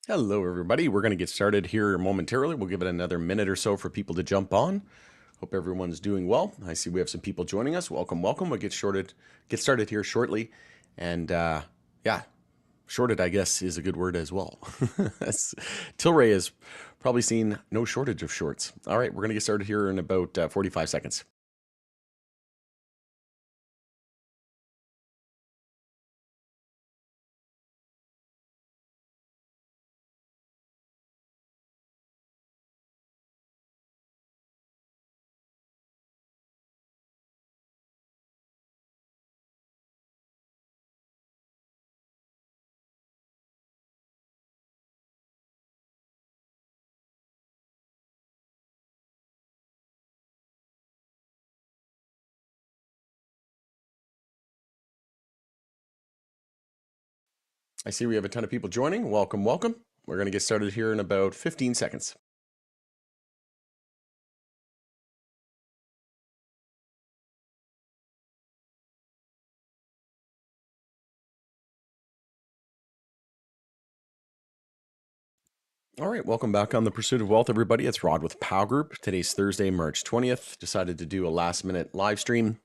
Hello, everybody. We're going to get started here momentarily. We'll give it another minute or so for people to jump on. Hope everyone's doing well. I see we have some people joining us. Welcome, welcome. We'll get started here shortly. And yeah, shorted, I guess, is a good word as well. Tilray has probably seen no shortage of shorts. All right, we're going to get started here in about 45 seconds. I see we have a ton of people joining. Welcome, welcome. We're going to get started here in about 15 seconds. All right, welcome back on The Pursuit of Wealth, everybody. It's Rod with Pow Group. Today's Thursday, March 20th. Decided to do a last-minute live stream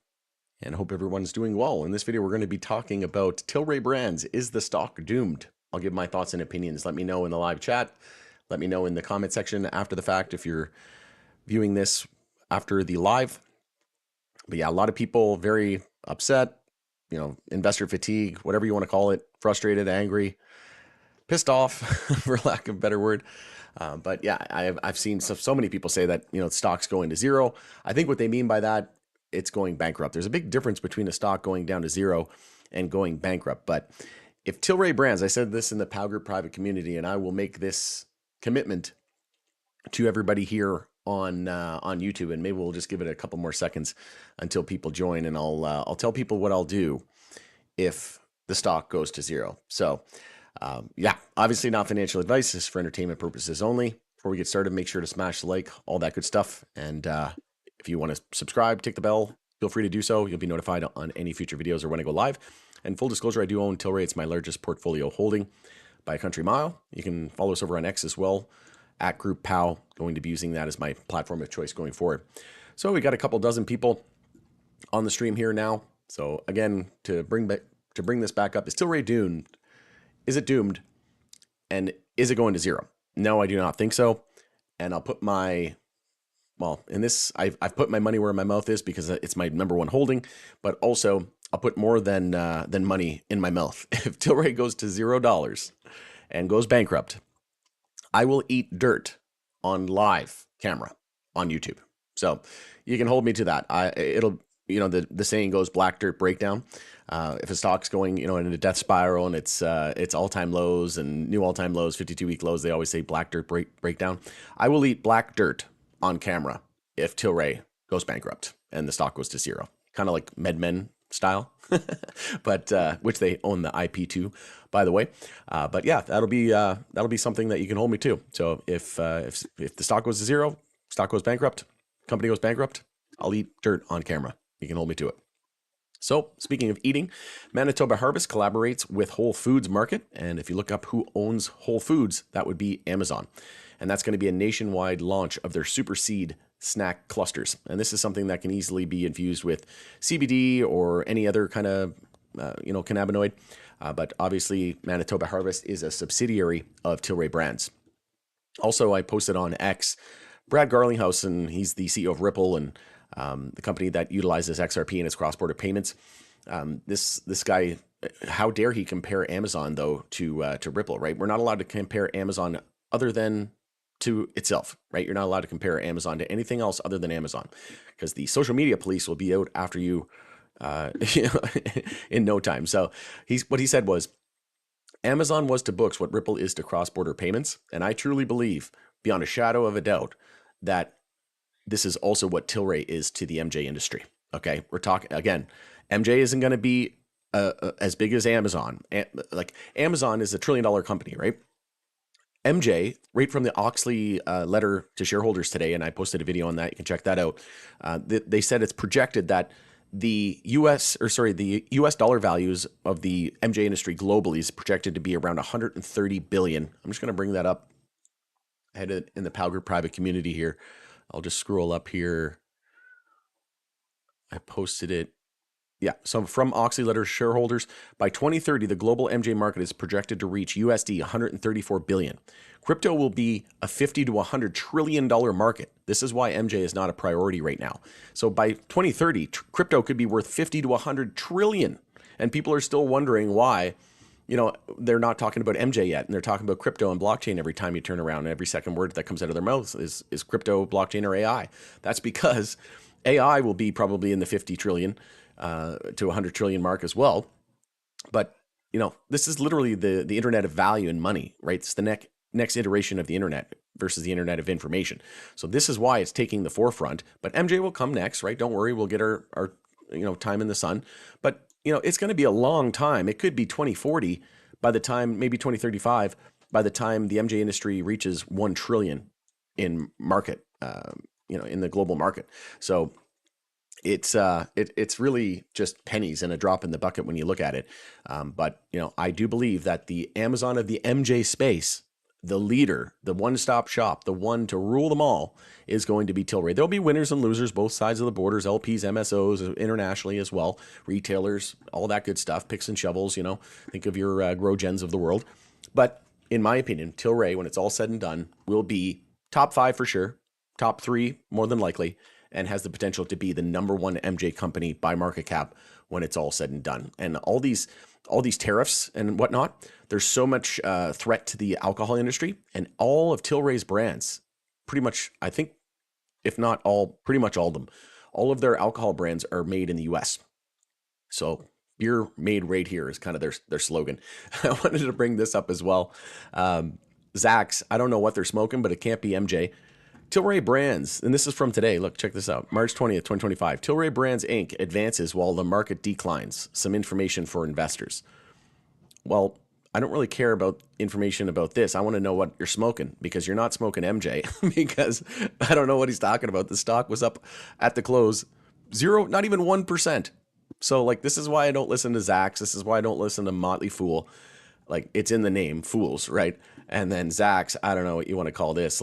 and hope everyone's doing well. In this video, we're going to be talking about Tilray Brands. Is the stock doomed? I'll give my thoughts and opinions. Let me know in the live chat. Let me know in the comment section after the fact if you're viewing this after the live. But yeah, a lot of people very upset, investor fatigue, whatever you want to call it, frustrated, angry, pissed off, for lack of a better word. But yeah, I've seen so many people say that stock's going to zero. I think what they mean by that, it's going bankrupt. There's a big difference between a stock going down to zero and going bankrupt. But if Tilray Brands, I said this in the Pow Group private community, and I will make this commitment to everybody here on YouTube, and maybe we'll just give it a couple more seconds until people join, and I'll tell people what I'll do if the stock goes to zero. So. Yeah, obviously not financial advice. This is for entertainment purposes only. Before we get started, make sure to smash the like, all that good stuff. And if you want to subscribe, tick the bell, feel free to do so. You'll be notified on any future videos or when I go live. And full disclosure, I do own Tilray. It's my largest portfolio holding by a country mile. You can follow us over on X as well, at Group POW. Going to be using that as my platform of choice going forward. So we got a couple dozen people on the stream here now. So again, to bring this back up, is Tilray doomed? Is it doomed? And is it going to zero? No, I do not think so. And I'll put in this, I've put my money where my mouth is because it's my number one holding, but also I'll put more than money in my mouth. If Tilray goes to $0 and goes bankrupt, I will eat dirt on live camera on YouTube. So you can hold me to that. The saying goes, black dirt breakdown. If a stock's going, in a death spiral and it's all-time lows and new all-time lows, 52-week lows, they always say black dirt breakdown. I will eat black dirt on camera if Tilray goes bankrupt and the stock goes to zero, kind of like MedMen style, but which they own the IP to, by the way. But yeah, that'll be something that you can hold me to. So if the stock goes to zero, stock goes bankrupt, company goes bankrupt, I'll eat dirt on camera. You can hold me to it. So, speaking of eating, Manitoba Harvest collaborates with Whole Foods Market. And if you look up who owns Whole Foods, that would be Amazon. And that's going to be a nationwide launch of their Super Seed snack clusters. And this is something that can easily be infused with CBD or any other kind of, cannabinoid. But obviously, Manitoba Harvest is a subsidiary of Tilray Brands. Also, I posted on X, Brad Garlinghouse, and he's the CEO of Ripple and the company that utilizes XRP in its cross-border payments. This guy, how dare he compare Amazon though to Ripple? Right? We're not allowed to compare Amazon other than to itself. Right? You're not allowed to compare Amazon to anything else other than Amazon, because the social media police will be out after you, in no time. So what he said was, Amazon was to books what Ripple is to cross-border payments, and I truly believe, beyond a shadow of a doubt, that this is also what Tilray is to the MJ industry. Okay, we're talking again. MJ isn't going to be as big as Amazon. Like Amazon is $1 trillion company, right? MJ, right from the Oxley letter to shareholders today, and I posted a video on that. You can check that out. They said it's projected that the US dollar values of the MJ industry globally is projected to be around 130 billion. I'm just going to bring that up ahead in the Pal Group private community here. I'll just scroll up here. I posted it. Yeah, so from Oxley Letter shareholders, by 2030, the global MJ market is projected to reach USD 134 billion. Crypto will be a 50 to 100 trillion dollar market. This is why MJ is not a priority right now. So by 2030, crypto could be worth 50 to 100 trillion. And people are still wondering why, they're not talking about MJ yet, and they're talking about crypto and blockchain every time you turn around. Every second word that comes out of their mouth is crypto, blockchain, or AI. That's because AI will be probably in the 50 trillion to 100 trillion mark as well. But, this is literally the internet of value and money, right? It's the next iteration of the internet versus the internet of information. So this is why it's taking the forefront. But MJ will come next, right? Don't worry, we'll get our time in the sun. But, it's going to be a long time. It could be 2040 by the time, maybe 2035, by the time the MJ industry reaches 1 trillion in market, in the global market. So it's really just pennies and a drop in the bucket when you look at it. But I do believe that the Amazon of the MJ space, the leader, the one-stop shop, the one to rule them all, is going to be Tilray. There'll be winners and losers, both sides of the borders, LPs, MSOs, internationally as well, retailers, all that good stuff, picks and shovels, think of your GrowGens of the world. But in my opinion, Tilray, when it's all said and done, will be top 5 for sure, top 3 more than likely, and has the potential to be the number 1 MJ company by market cap when it's all said and done. And all these tariffs and whatnot, there's so much threat to the alcohol industry, and all of Tilray's brands, pretty much, I think, if not all, pretty much all of them, all of their alcohol brands are made in the US. So beer made right here is kind of their slogan. I wanted to bring this up as well. Zach's, I don't know what they're smoking, but it can't be MJ. Tilray Brands, and this is from today. Look, check this out. March 20th, 2025. Tilray Brands Inc. advances while the market declines. Some information for investors. Well, I don't really care about information about this. I want to know what you're smoking, because you're not smoking MJ, because I don't know what he's talking about. The stock was up at the close 0, not even 1%. So this is why I don't listen to Zach's. This is why I don't listen to Motley Fool. It's in the name, fools, right? And then Zach's, I don't know what you want to call this.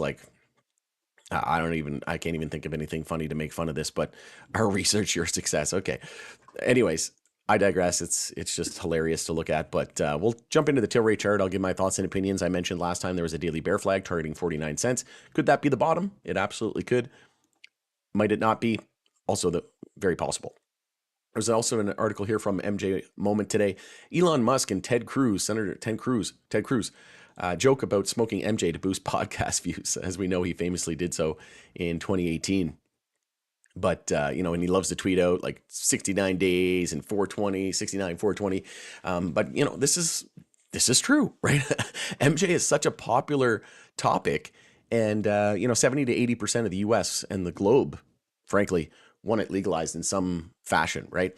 I can't even think of anything funny to make fun of this, but our research, your success. Okay. Anyways, I digress. It's just hilarious to look at, but we'll jump into the Tilray chart. I'll give my thoughts and opinions. I mentioned last time there was a daily bear flag targeting 49 cents. Could that be the bottom? It absolutely could. Might it not be? Also, very possible. There's also an article here from MJ Moment today. Elon Musk and Ted Cruz joke about smoking MJ to boost podcast views. As we know, he famously did so in 2018. But, and he loves to tweet out 69 days and 420, 69, 420. But, this is true, right? MJ is such a popular topic. And, 70 to 80% of the US and the globe, frankly, want it legalized in some fashion, right?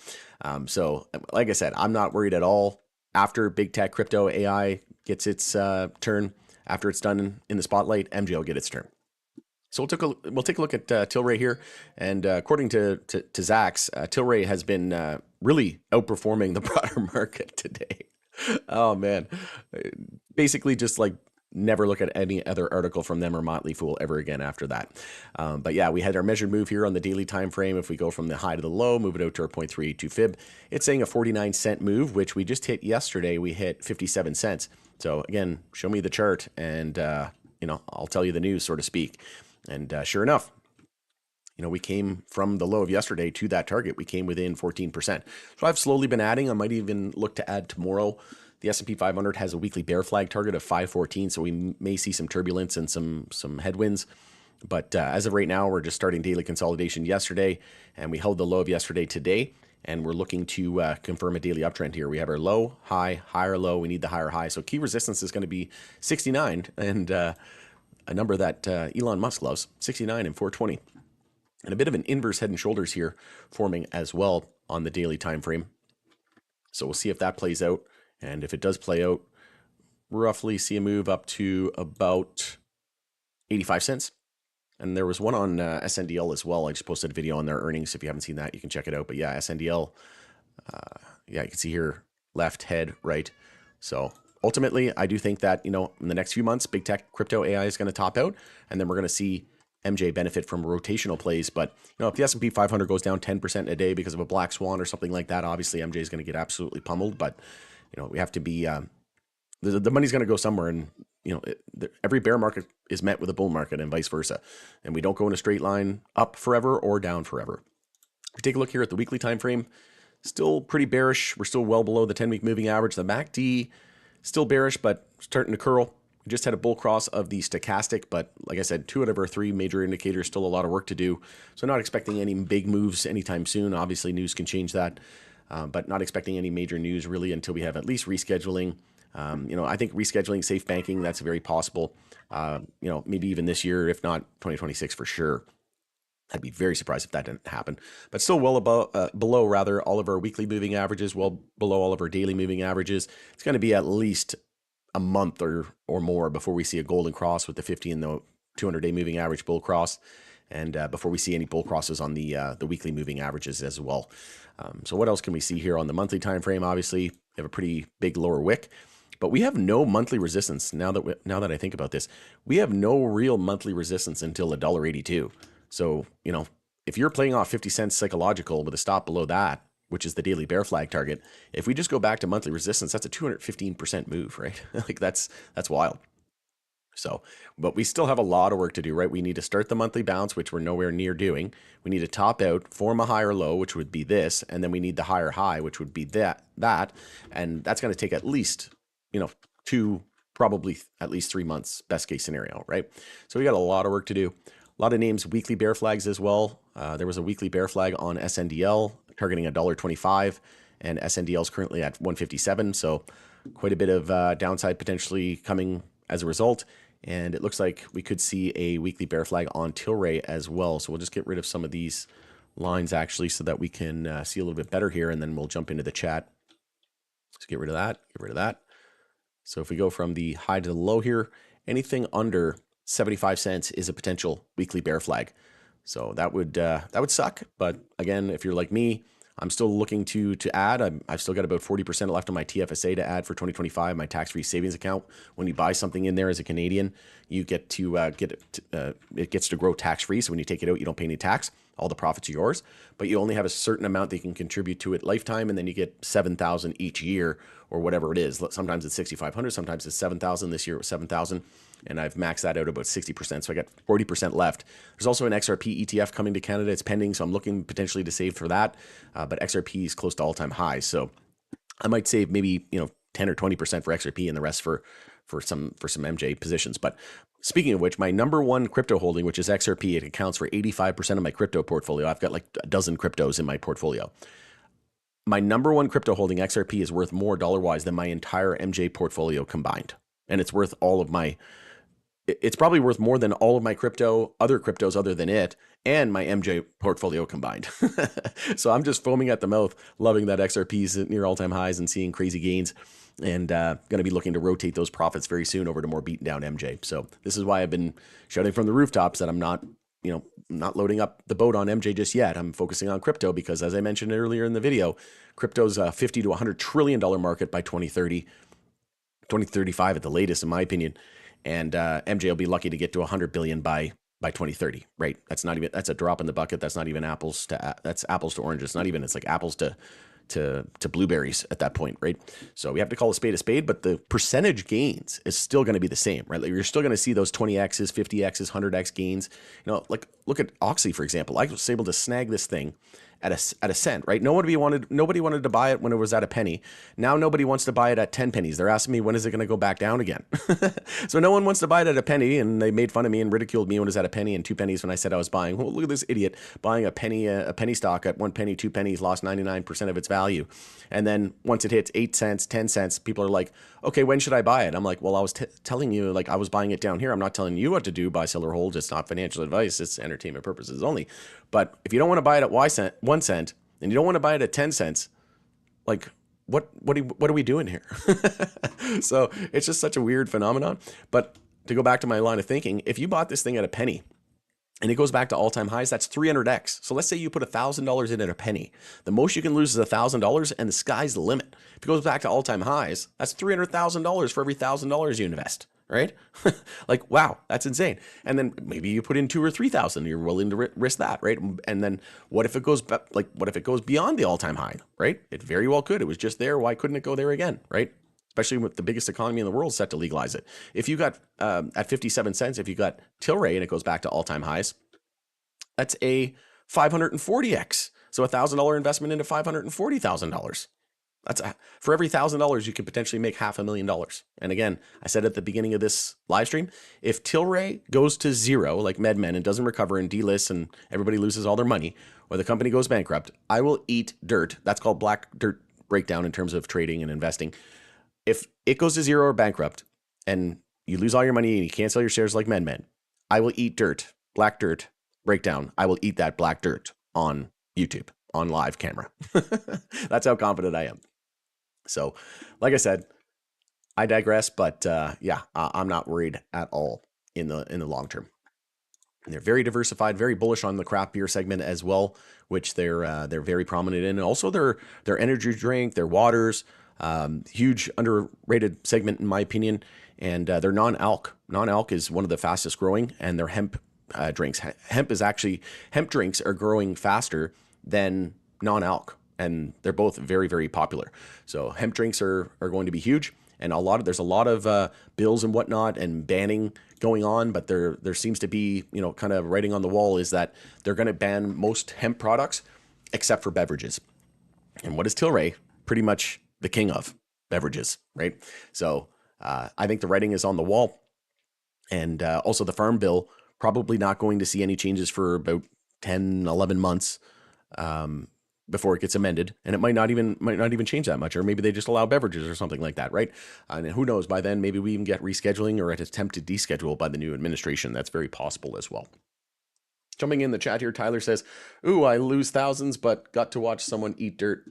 So, like I said, I'm not worried at all. After big tech, crypto, AI gets its turn, after it's done in the spotlight, MJ will get its turn. So we'll take a look at Tilray here, and according to Zach's, Tilray has been really outperforming the broader market today. Oh man, basically just never look at any other article from them or Motley Fool ever again after that. But yeah, we had our measured move here on the daily time frame. If we go from the high to the low, move it out to our 0.32 fib, it's saying a 49-cent move, which we just hit yesterday. We hit 57 cents. So again, show me the chart, and I'll tell you the news, so to speak. And sure enough, we came from the low of yesterday to that target. We came within 14%. So I've slowly been adding. I might even look to add tomorrow. The S&P 500 has a weekly bear flag target of 514, so we may see some turbulence and some headwinds. But as of right now, we're just starting daily consolidation yesterday, and we held the low of yesterday today, and we're looking to confirm a daily uptrend here. We have our low, high, higher low. We need the higher high. So key resistance is going to be 69, and a number that Elon Musk loves, 69 and 420. And a bit of an inverse head and shoulders here forming as well on the daily time frame. So we'll see if that plays out. And if it does play out, roughly see a move up to about 85 cents. And there was one on SNDL as well. I just posted a video on their earnings. If you haven't seen that, you can check it out. But yeah, SNDL, yeah, you can see here, left, head, right. So ultimately, I do think that, in the next few months, big tech crypto AI is going to top out, and then we're going to see MJ benefit from rotational plays. But, if the S&P 500 goes down 10% a day because of a black swan or something like that, obviously MJ is going to get absolutely pummeled. But, we have to be, the money's going to go somewhere. And, every bear market is met with a bull market and vice versa. And we don't go in a straight line up forever or down forever. If we take a look here at the weekly time frame, still pretty bearish. We're still well below the 10-week moving average. The MACD still bearish, but starting to curl. We just had a bull cross of the stochastic, but like I said, 2 out of our 3 major indicators, still a lot of work to do. So not expecting any big moves anytime soon. Obviously, news can change that, but not expecting any major news really until we have at least rescheduling. I think rescheduling safe banking, that's very possible. Maybe even this year, if not 2026 for sure. I'd be very surprised if that didn't happen, but still well below rather all of our weekly moving averages, well below all of our daily moving averages. It's going to be at least a month or more before we see a golden cross with the 50 and the 200-day moving average bull cross, and before we see any bull crosses on the weekly moving averages as well. So what else can we see here on the monthly time frame? Obviously, we have a pretty big lower wick. But we have no monthly resistance. Now that I think about this, we have no real monthly resistance until $1.82. So, if you're playing off 50 cents psychological with a stop below that, which is the daily bear flag target, if we just go back to monthly resistance, that's a 215% move, right? Like that's wild. So, but we still have a lot of work to do, right? We need to start the monthly bounce, which we're nowhere near doing. We need to top out, form a higher low, which would be this, and then we need the higher high, which would be that, and that's going to take at least 2, probably at least 3 months, best case scenario, right? So we got a lot of work to do. A lot of names, weekly bear flags as well. There was a weekly bear flag on SNDL targeting $1.25, and SNDL is currently at 157. So quite a bit of downside potentially coming as a result. And it looks like we could see a weekly bear flag on Tilray as well. So we'll just get rid of some of these lines actually so that we can see a little bit better here, and then we'll jump into the chat. Let's get rid of that, get rid of that. So if we go from the high to the low here, anything under 75 cents is a potential weekly bear flag. So that would suck. But again, if you're like me, I'm still looking to add. I've still got about 40% left on my TFSA to add for 2025, my tax-free savings account. When you buy something in there as a Canadian, you get to it gets to grow tax-free. So when you take it out, you don't pay any tax. All the profits are yours, but you only have a certain amount that you can contribute to it lifetime, and then you get $7,000 each year or whatever it is. Sometimes it's $6,500, sometimes it's $7,000. This year it was $7,000, and I've maxed that out about 60%, so I got 40% left. There's also an XRP ETF coming to Canada. It's pending, so I'm looking potentially to save for that, but XRP is close to all-time highs, so I might save maybe 10 or 20% for XRP and the rest for some MJ positions. But speaking of which, my number one crypto holding, which is XRP, it accounts for 85% of my crypto portfolio. I've got like a dozen cryptos in my portfolio. My number one crypto holding, XRP, is worth more dollar-wise than my entire MJ portfolio combined. And it's worth it's probably worth more than all of my other cryptos other than it, and my MJ portfolio combined. So I'm just foaming at the mouth, loving that XRP is near all-time highs and seeing crazy gains, and going to be looking to rotate those profits very soon over to more beaten down MJ. So this is why I've been shouting from the rooftops that I'm not loading up the boat on MJ just yet. I'm focusing on crypto because, as I mentioned earlier in the video, crypto's a $50 to $100 trillion market by 2030, 2035 at the latest, in my opinion. And MJ will be lucky to get to 100 billion by 2030, right? That's a drop in the bucket. That's not even apples to oranges. It's like apples to blueberries at that point, right? So we have to call a spade, but the percentage gains is still going to be the same, right? Like you're still going to see those 20x's, 50x's, 100x gains. Like look at Oxy, for example. I was able to snag this thing at a cent, right? Nobody wanted to buy it when it was at a penny. Now nobody wants to buy it at 10 pennies. They're asking me, when is it going to go back down again? So no one wants to buy it at a penny, and they made fun of me and ridiculed me when it was at a penny and 2 pennies when I said I was buying. Well, look at this idiot buying a penny stock at 1 penny, 2 pennies, lost 99% of its value. And then once it hits 8 cents, 10 cents, people are like, okay, when should I buy it? I'm like, well, I was telling you, like, I was buying it down here. I'm not telling you what to do, buy, sell, or hold. It's not financial advice. It's entertainment purposes only. But if you don't want to buy it at 1 cent and you don't want to buy it at 10 cents, like, what are we doing here? So it's just such a weird phenomenon. But to go back to my line of thinking, if you bought this thing at a penny and it goes back to all-time highs, that's 300x. So let's say you put $1,000 in at a penny. The most you can lose is $1,000, and the sky's the limit. If it goes back to all-time highs, that's $300,000 for every $1,000 you invest, right? Like, wow, that's insane. And then maybe you put in 2 or 3,000, you're willing to risk that, right? And then what if it goes what if it goes beyond the all-time high, right? It very well could. It was just there. Why couldn't it go there again, right? Especially with the biggest economy in the world set to legalize it. If you got at 57 cents, if you got Tilray and it goes back to all-time highs, that's a 540x. So $1,000 investment into $540,000. That's for every $1,000 you could potentially make $500,000. And again, I said at the beginning of this live stream, if Tilray goes to zero, like MedMen, and doesn't recover and delists and everybody loses all their money, or the company goes bankrupt, I will eat dirt. That's called black dirt breakdown in terms of trading and investing. If it goes to zero or bankrupt and you lose all your money and you can't sell your shares like MedMen, I will eat dirt, black dirt breakdown. I will eat that black dirt on YouTube, on live camera. That's how confident I am. So, like I said, I digress, but yeah, I'm not worried at all in the long term. And they're very diversified, very bullish on the craft beer segment as well, which they're very prominent in. And also their energy drink, their waters, huge underrated segment in my opinion. And their non-alc. Non-alc is one of the fastest growing, and their hemp drinks. Hemp drinks are growing faster than non-alc, and they're both very, very popular. So hemp drinks are going to be huge, and there's a lot of bills and whatnot and banning going on, but there seems to be, kind of writing on the wall is that they're going to ban most hemp products except for beverages. And what is Tilray? Pretty much the king of beverages, right? So I think the writing is on the wall, and also the farm bill probably not going to see any changes for about 10, 11 months before it gets amended, and it might not even change that much, or maybe they just allow beverages or something like that, right? And who knows? By then, maybe we even get rescheduling or an attempt to deschedule by the new administration. That's very possible as well. Jumping in the chat here, Tyler says, "Ooh, I lose thousands, but got to watch someone eat dirt."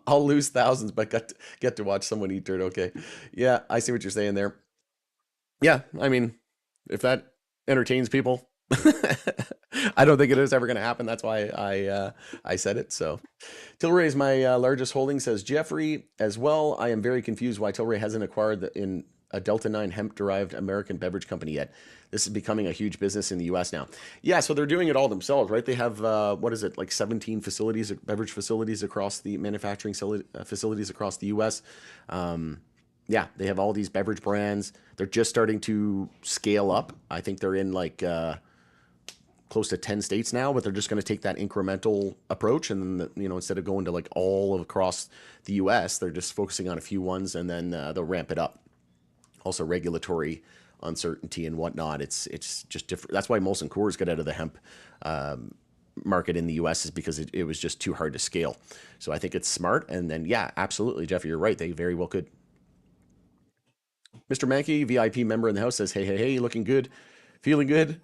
I'll lose thousands, but get to watch someone eat dirt. Okay, yeah, I see what you're saying there. Yeah, I mean, if that entertains people, I don't think it is ever going to happen. That's why I said it. So, Tilray is my largest holding, says Jeffrey as well. I am very confused why Tilray hasn't acquired in a Delta 9 hemp-derived American beverage company yet. This is becoming a huge business in the U.S. now. Yeah, so they're doing it all themselves, right? They have, like 17 facilities, beverage facilities across the manufacturing facilities across the U.S. Yeah, they have all these beverage brands. They're just starting to scale up. I think they're in close to 10 states now, but they're just going to take that incremental approach. And then, instead of going to like all across the U.S., they're just focusing on a few ones, and then they'll ramp it up. Also, regulatory uncertainty and whatnot. It's just different. That's why Molson Coors got out of the hemp market in the U.S. is because it was just too hard to scale. So I think it's smart. And then, yeah, absolutely, Jeff, you're right. They very well could. Mr. Mankey, VIP member in the house, says, hey, looking good, feeling good.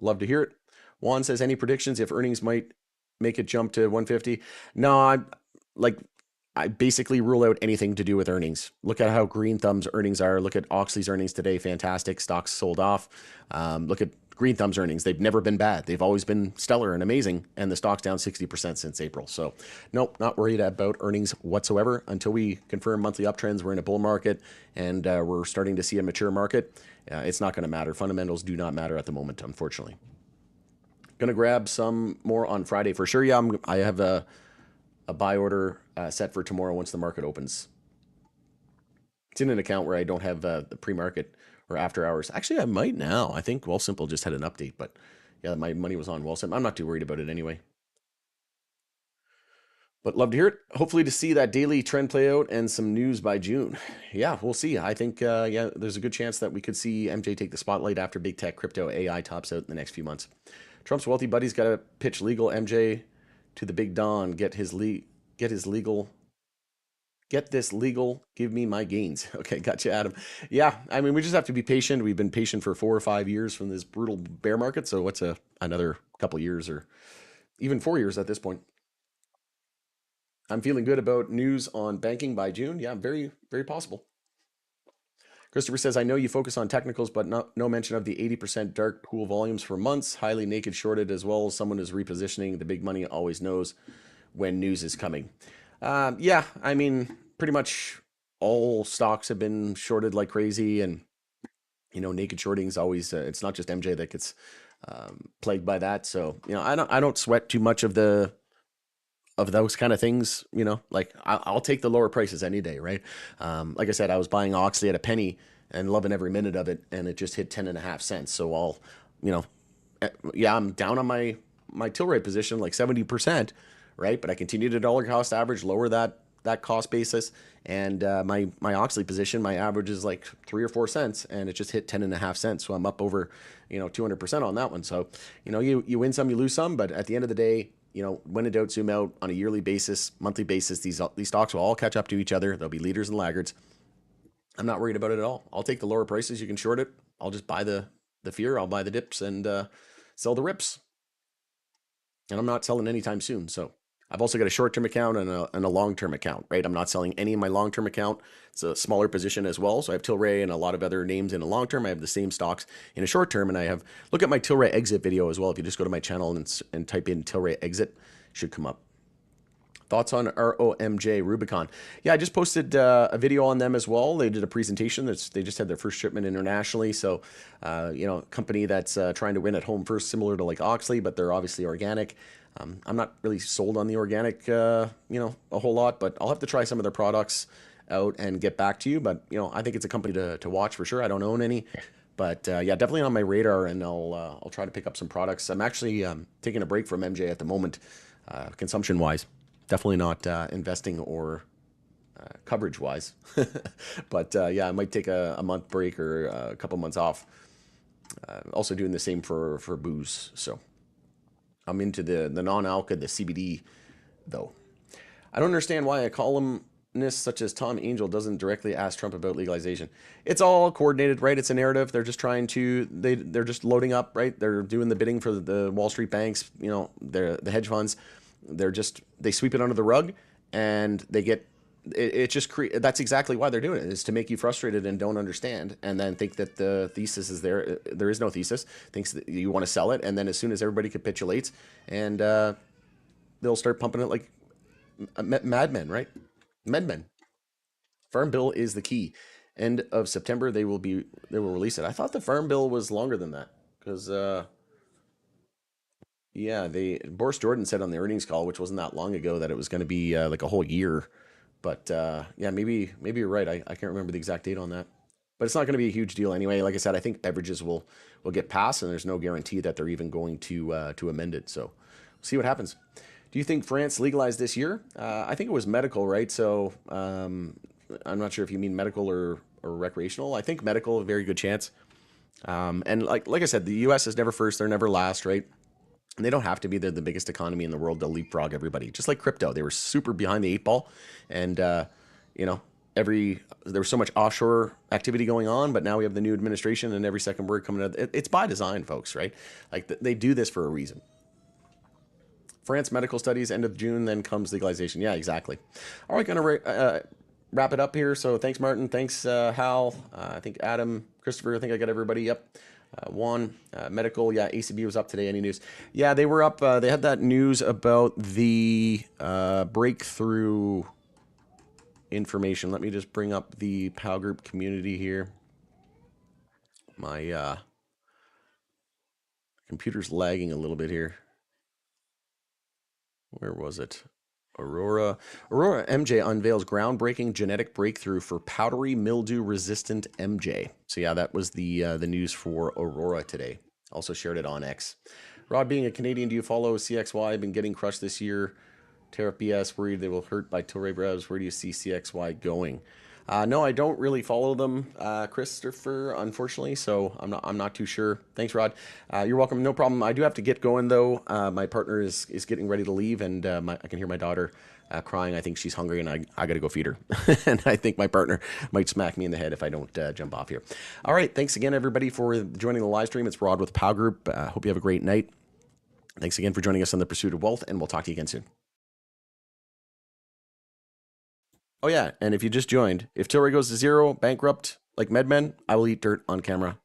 Love to hear it. Juan says, any predictions if earnings might make it jump to 150? No, I basically rule out anything to do with earnings. Look at how Green Thumb's earnings are. Look at Oxley's earnings today. Fantastic. Stocks sold off. Look at Green Thumb's earnings. They've never been bad. They've always been stellar and amazing. And the stock's down 60% since April. So nope, not worried about earnings whatsoever until we confirm monthly uptrends. We're in a bull market, and we're starting to see a mature market. It's not going to matter. Fundamentals do not matter at the moment, unfortunately. Going to grab some more on Friday for sure. Yeah, I have a buy order set for tomorrow once the market opens. It's in an account where I don't have the pre-market or after hours. Actually, I might now. I think Wealthsimple just had an update, but yeah, my money was on Wealthsimple. I'm not too worried about it anyway. But love to hear it. Hopefully to see that daily trend play out and some news by June. Yeah, we'll see. I think, there's a good chance that we could see MJ take the spotlight after big tech, crypto, AI tops out in the next few months. Trump's wealthy buddy's got to pitch legal MJ to the big Don. Get this legal, give me my gains. Okay, gotcha, Adam. Yeah, I mean, we just have to be patient. We've been patient for 4 or 5 years from this brutal bear market. So what's another couple years or even 4 years at this point? I'm feeling good about news on banking by June. Yeah, very, very possible. Christopher says, I know you focus on technicals, but no mention of the 80% dark pool volumes for months, highly naked shorted as well as someone is repositioning. The big money always knows when news is coming. Yeah, I mean, pretty much all stocks have been shorted like crazy, and naked shorting is always. It's not just MJ that gets plagued by that. So I don't sweat too much of those kind of things. Like I'll take the lower prices any day, right? Like I said, I was buying Oxley at a penny and loving every minute of it, and it just hit 10.5 cents. So you know, yeah, I'm down on my Tilray position like 70%, right? But I continue to dollar cost average, lower that cost basis, and my Oxley position, my average is like 3 or 4 cents, and it just hit 10.5 cents. So I'm up over 200% on that one. So you win some, you lose some, but at the end of the day, when in doubt, zoom out on a yearly basis, monthly basis. These stocks will all catch up to each other. There'll be leaders and laggards. I'm not worried about it at all. I'll take the lower prices. You can short it. I'll just buy the fear. I'll buy the dips and sell the rips. And I'm not selling anytime soon. So I've also got a short-term account and a long-term account, right? I'm not selling any of my long-term account. It's a smaller position as well. So I have Tilray and a lot of other names in a long-term. I have the same stocks in a short-term, and look at my Tilray exit video as well. If you just go to my channel and type in Tilray exit, it should come up. Thoughts on ROMJ Rubicon? Yeah, I just posted a video on them as well. They did a presentation. They just had their first shipment internationally. So, company that's trying to win at home first, similar to like Oxley, but they're obviously organic. I'm not really sold on the organic, a whole lot, but I'll have to try some of their products out and get back to you. But, I think it's a company to watch for sure. I don't own any. But yeah, definitely on my radar, and I'll try to pick up some products. I'm actually taking a break from MJ at the moment, consumption wise. Definitely not investing or coverage wise. But yeah, I might take a month break or a couple months off. Also doing the same for booze. So I'm into the non-alca, the CBD though. I don't understand why a columnist such as Tom Angel doesn't directly ask Trump about legalization. It's all coordinated, right? It's a narrative. They're just trying to they're just loading up, right? They're doing the bidding for the Wall Street banks, the hedge funds. They sweep it under the rug, and they get it just that's exactly why they're doing it, is to make you frustrated and don't understand, and then think that the thesis is there. There is no thesis. Thinks that you want to sell it, and then as soon as everybody capitulates, and they'll start pumping it like madmen, right? Medmen. Farm bill is the key. End of September, they will release it. I thought the farm bill was longer than that because yeah, Boris Jordan said on the earnings call, which wasn't that long ago, that it was going to be like a whole year. But yeah, maybe you're right. I can't remember the exact date on that. But it's not going to be a huge deal anyway. Like I said, I think beverages will get passed, and there's no guarantee that they're even going to amend it. So we'll see what happens. Do you think France legalized this year? I think it was medical, right? So I'm not sure if you mean medical or recreational. I think medical, a very good chance. And like I said, the U.S. is never first; they're never last, right? And they don't have to be. They're the biggest economy in the world. They'll leapfrog everybody. Just like crypto, they were super behind the eight ball, and you know, there was so much offshore activity going on. But now we have the new administration, and every second word coming out. It's by design, folks, right? Like they do this for a reason. France medical studies end of June, then comes legalization. Yeah, exactly. All right, gonna wrap it up here. So thanks, Martin. Thanks, Hal. I think Adam, Christopher. I think I got everybody. Yep. Juan, medical, yeah, ACB was up today. Any news? Yeah, they were up. They had that news about the breakthrough information. Let me just bring up the PAL Group community here. My computer's lagging a little bit here. Where was it? Aurora MJ unveils groundbreaking genetic breakthrough for powdery mildew resistant MJ. So yeah, that was the news for Aurora today. Also shared it on X. Rod, being a Canadian, do you follow CXY? Been getting crushed this year. Tariff BS, worried they will hurt by Tilray Brevs. Where do you see CXY going? No, I don't really follow them, Christopher, unfortunately. So I'm not too sure. Thanks, Rod. You're welcome. No problem. I do have to get going though. My partner is getting ready to leave, and I can hear my daughter crying. I think she's hungry, and I got to go feed her. And I think my partner might smack me in the head if I don't jump off here. All right. Thanks again, everybody, for joining the live stream. It's Rod with POW Group. Hope you have a great night. Thanks again for joining us on the Pursuit of Wealth, and we'll talk to you again soon. Oh yeah, and if you just joined, if Tilray goes to zero, bankrupt, like MedMen, I will eat dirt on camera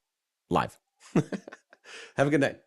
live. Have a good night.